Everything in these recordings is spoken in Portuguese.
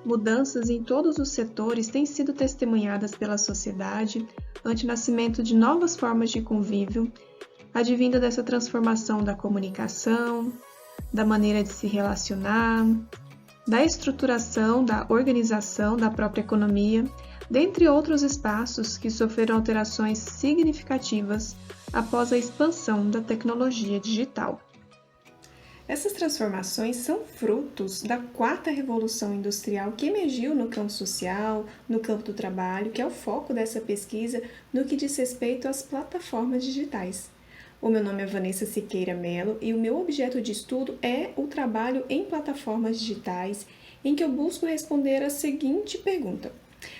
Mudanças em todos os setores têm sido testemunhadas pela sociedade ante o nascimento de novas formas de convívio, advindo dessa transformação da comunicação, da maneira de se relacionar, da estruturação, da organização da própria economia, dentre outros espaços que sofreram alterações significativas após a expansão da tecnologia digital. Essas transformações são frutos da quarta revolução industrial que emergiu no campo social, no campo do trabalho, que é o foco dessa pesquisa no que diz respeito às plataformas digitais. O meu nome é Vanessa Siqueira Mello e o meu objeto de estudo é o trabalho em plataformas digitais, em que eu busco responder a seguinte pergunta: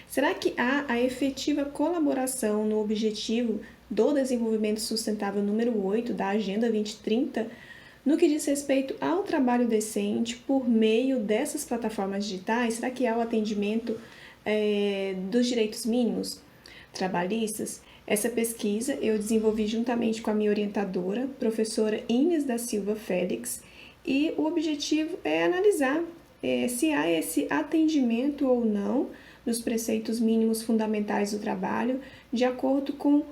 será que há a efetiva colaboração no objetivo do desenvolvimento sustentável número 8 da Agenda 2030 no que diz respeito ao trabalho decente por meio dessas plataformas digitais? Será que há o atendimento dos direitos mínimos trabalhistas? Essa pesquisa eu desenvolvi juntamente com a minha orientadora, professora Inês da Silva Félix, e o objetivo é analisar se há esse atendimento ou não nos preceitos mínimos fundamentais do trabalho, de acordo com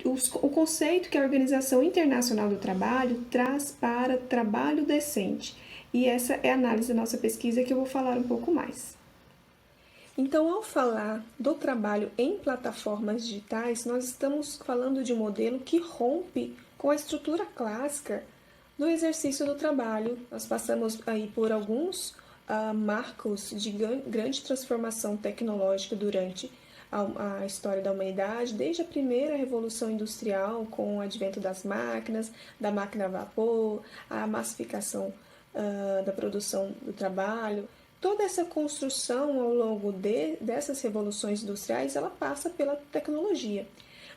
o conceito que a Organização Internacional do Trabalho traz para trabalho decente. E essa é a análise da nossa pesquisa que eu vou falar um pouco mais. Então, ao falar do trabalho em plataformas digitais, nós estamos falando de um modelo que rompe com a estrutura clássica do exercício do trabalho. Nós passamos aí por alguns marcos de grande transformação tecnológica durante a história da humanidade, desde a primeira revolução industrial, com o advento das máquinas, da máquina a vapor, a massificação da produção do trabalho. Toda essa construção ao longo dessas revoluções industriais, ela passa pela tecnologia.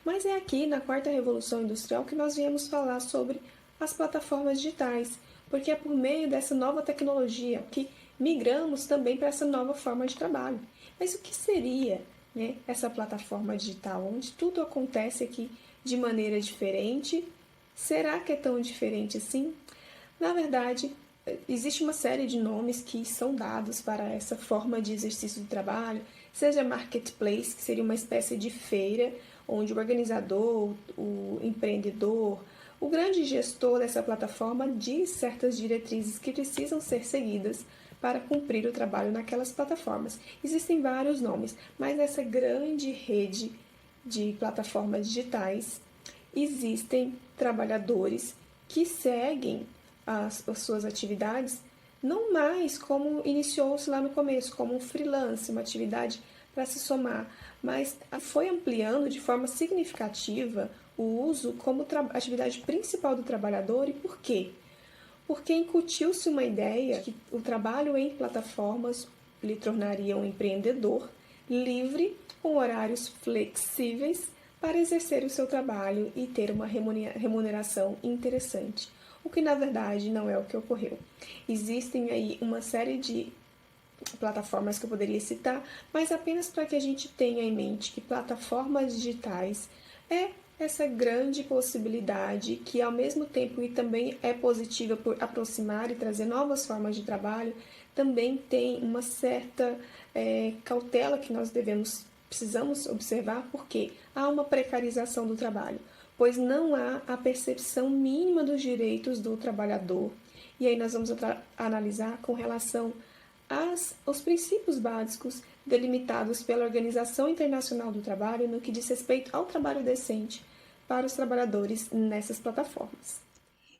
Mas é aqui, na quarta revolução industrial, que nós viemos falar sobre as plataformas digitais, porque é por meio dessa nova tecnologia que migramos também para essa nova forma de trabalho. Mas o que seria, né, essa plataforma digital, onde tudo acontece aqui de maneira diferente? Será que é tão diferente assim? Na verdade, existe uma série de nomes que são dados para essa forma de exercício do trabalho, seja marketplace, que seria uma espécie de feira, onde o organizador, o empreendedor, o grande gestor dessa plataforma diz certas diretrizes que precisam ser seguidas para cumprir o trabalho naquelas plataformas. Existem vários nomes, mas nessa grande rede de plataformas digitais existem trabalhadores que seguem as suas atividades não mais como iniciou-se lá no começo, como um freelance, uma atividade para se somar, mas foi ampliando de forma significativa o uso como atividade principal do trabalhador. E por quê? Porque incutiu-se uma ideia que o trabalho em plataformas lhe tornaria um empreendedor livre, com horários flexíveis para exercer o seu trabalho e ter uma remuneração interessante, o que na verdade não é o que ocorreu. Existem aí uma série de plataformas que eu poderia citar, mas apenas para que a gente tenha em mente que plataformas digitais é essa grande possibilidade que, ao mesmo tempo, e também é positiva por aproximar e trazer novas formas de trabalho, também tem uma certa cautela que nós precisamos observar, porque há uma precarização do trabalho, pois não há a percepção mínima dos direitos do trabalhador. E aí nós vamos analisar com relação aos princípios básicos delimitados pela Organização Internacional do Trabalho no que diz respeito ao trabalho decente para os trabalhadores nessas plataformas.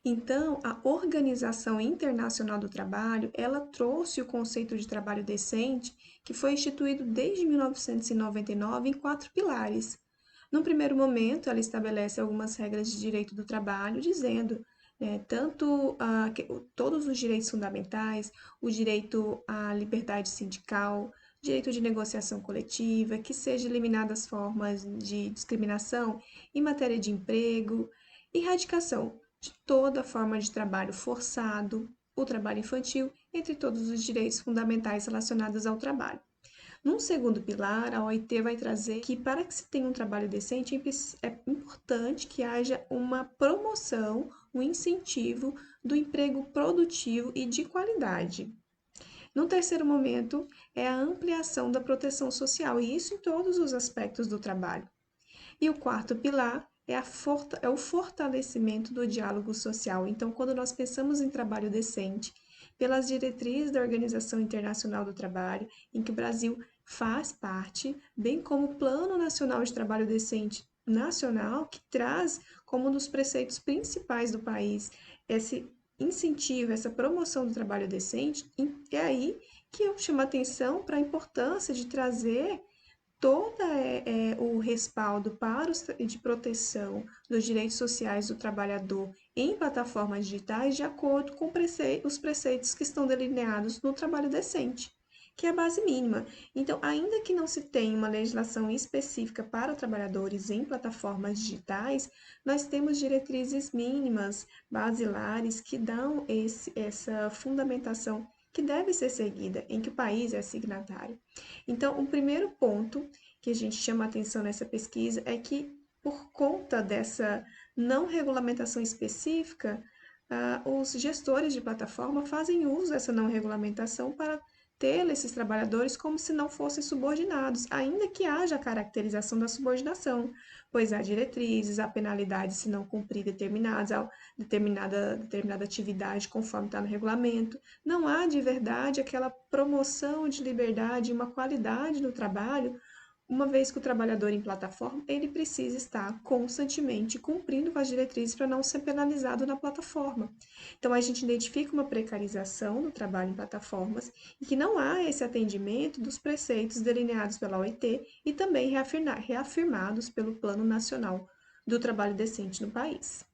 Então, a Organização Internacional do Trabalho, ela trouxe o conceito de trabalho decente, que foi instituído desde 1999 em 4 pilares. No primeiro momento, ela estabelece algumas regras de direito do trabalho, dizendo tanto todos os direitos fundamentais, o direito à liberdade sindical, direito de negociação coletiva, que seja eliminadas formas de discriminação em matéria de emprego, erradicação de toda forma de trabalho forçado, o trabalho infantil, entre todos os direitos fundamentais relacionados ao trabalho. Num segundo pilar, a OIT vai trazer que para que se tenha um trabalho decente é importante que haja uma promoção, um incentivo do emprego produtivo e de qualidade. No terceiro momento, é a ampliação da proteção social, e isso em todos os aspectos do trabalho. E o quarto pilar é o fortalecimento do diálogo social. Então, quando nós pensamos em trabalho decente, pelas diretrizes da Organização Internacional do Trabalho, em que o Brasil faz parte, bem como o Plano Nacional de Trabalho Decente nacional, que traz como um dos preceitos principais do país esse incentivo, essa promoção do trabalho decente, é aí que eu chamo a atenção para a importância de trazer todo o respaldo para de proteção dos direitos sociais do trabalhador em plataformas digitais de acordo com os preceitos que estão delineados no trabalho decente, que é a base mínima. Então, ainda que não se tenha uma legislação específica para trabalhadores em plataformas digitais, nós temos diretrizes mínimas, basilares, que dão essa fundamentação que deve ser seguida, em que o país é signatário. Então, o primeiro ponto que a gente chama a atenção nessa pesquisa é que, por conta dessa não regulamentação específica, os gestores de plataforma fazem uso dessa não regulamentação para ter esses trabalhadores como se não fossem subordinados, ainda que haja a caracterização da subordinação, pois há diretrizes, há penalidades se não cumprir determinada atividade conforme está no regulamento. Não há de verdade aquela promoção de liberdade e uma qualidade no trabalho, uma vez que o trabalhador em plataforma, ele precisa estar constantemente cumprindo com as diretrizes para não ser penalizado na plataforma. Então, a gente identifica uma precarização do trabalho em plataformas e que não há esse atendimento dos preceitos delineados pela OIT e também reafirmados pelo Plano Nacional do Trabalho Decente no país.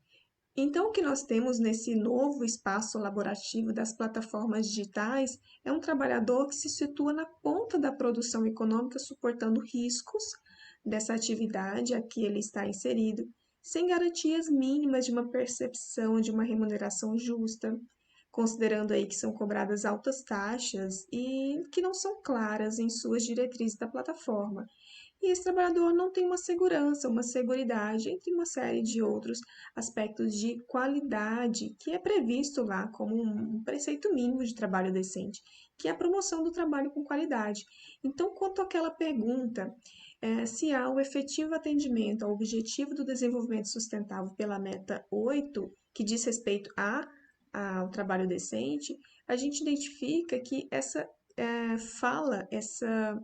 Então, o que nós temos nesse novo espaço laborativo das plataformas digitais é um trabalhador que se situa na ponta da produção econômica, suportando riscos dessa atividade a que ele está inserido, sem garantias mínimas de uma percepção de uma remuneração justa, considerando aí que são cobradas altas taxas e que não são claras em suas diretrizes da plataforma. E esse trabalhador não tem uma segurança, uma seguridade, entre uma série de outros aspectos de qualidade que é previsto lá como um preceito mínimo de trabalho decente, que é a promoção do trabalho com qualidade. Então, quanto àquela pergunta, se há o efetivo atendimento ao objetivo do desenvolvimento sustentável pela meta 8, que diz respeito ao trabalho decente, a gente identifica que essa essa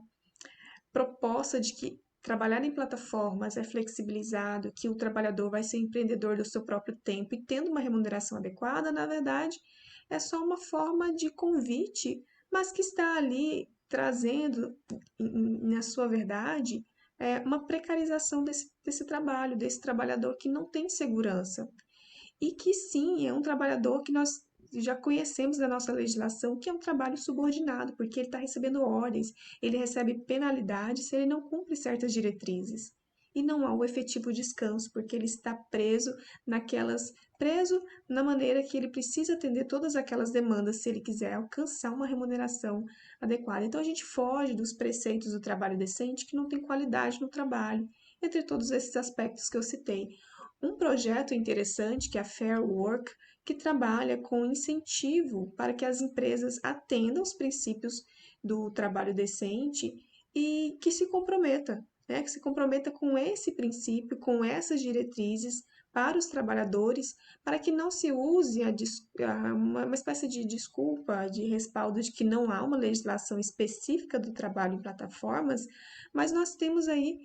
proposta de que trabalhar em plataformas é flexibilizado, que o trabalhador vai ser empreendedor do seu próprio tempo e tendo uma remuneração adequada, na verdade, é só uma forma de convite, mas que está ali trazendo, na sua verdade, uma precarização desse trabalho, desse trabalhador que não tem segurança. E que sim, é um trabalhador que nós já conhecemos da nossa legislação, que é um trabalho subordinado, porque ele está recebendo ordens, ele recebe penalidade se ele não cumpre certas diretrizes. E não há o efetivo descanso, porque ele está preso na maneira que ele precisa atender todas aquelas demandas se ele quiser alcançar uma remuneração adequada. Então a gente foge dos preceitos do trabalho decente que não tem qualidade no trabalho, entre todos esses aspectos que eu citei. Um projeto interessante que é a Fair Work, que trabalha com incentivo para que as empresas atendam os princípios do trabalho decente e que se comprometa, né? Que se comprometa com esse princípio, com essas diretrizes para os trabalhadores, para que não se use uma espécie de desculpa, de respaldo de que não há uma legislação específica do trabalho em plataformas, mas nós temos aí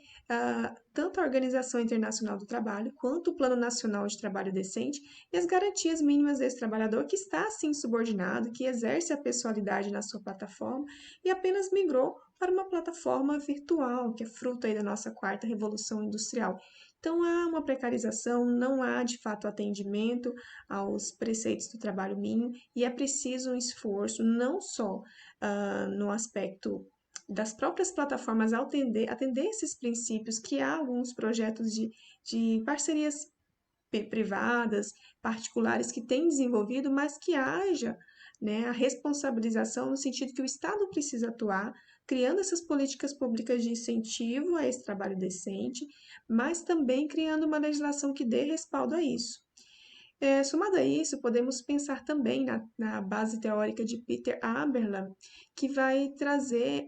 tanto a Organização Internacional do Trabalho quanto o Plano Nacional de Trabalho Decente e as garantias mínimas desse trabalhador que está assim subordinado, que exerce a pessoalidade na sua plataforma e apenas migrou para uma plataforma virtual, que é fruto aí da nossa quarta revolução industrial. Então há uma precarização, não há de fato atendimento aos preceitos do trabalho mínimo e é preciso um esforço não só no aspecto das próprias plataformas atender esses princípios, que há alguns projetos de parcerias privadas, particulares que têm desenvolvido, mas que haja, né, a responsabilização no sentido que o Estado precisa atuar, criando essas políticas públicas de incentivo a esse trabalho decente, mas também criando uma legislação que dê respaldo a isso. Somado a isso, podemos pensar também na base teórica de Peter Aberland, que vai trazer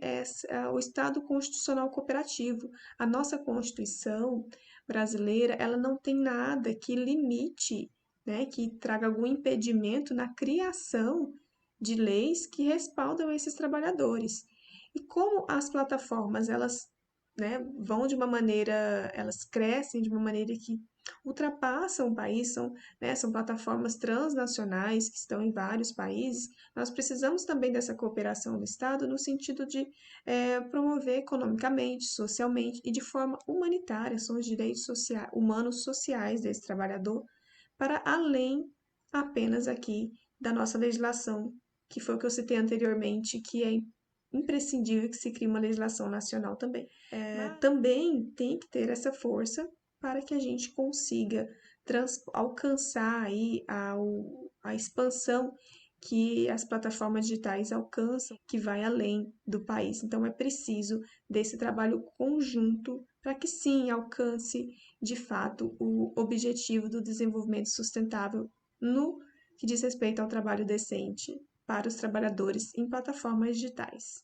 o Estado Constitucional Cooperativo. A nossa Constituição brasileira, ela não tem nada que limite, né, que traga algum impedimento na criação de leis que respaldam esses trabalhadores. E como as plataformas, elas, né, vão de uma maneira, elas crescem de uma maneira que ultrapassam o país, são plataformas transnacionais que estão em vários países. Nós precisamos também dessa cooperação do Estado no sentido de promover economicamente, socialmente e de forma humanitária, são os direitos humanos sociais desse trabalhador, para além apenas aqui da nossa legislação, que foi o que eu citei anteriormente, que é imprescindível que se crie uma legislação nacional também. Também tem que ter essa força para que a gente consiga alcançar aí a expansão que as plataformas digitais alcançam, que vai além do país. Então, é preciso desse trabalho conjunto para que sim alcance de fato o objetivo do desenvolvimento sustentável no que diz respeito ao trabalho decente para os trabalhadores em plataformas digitais.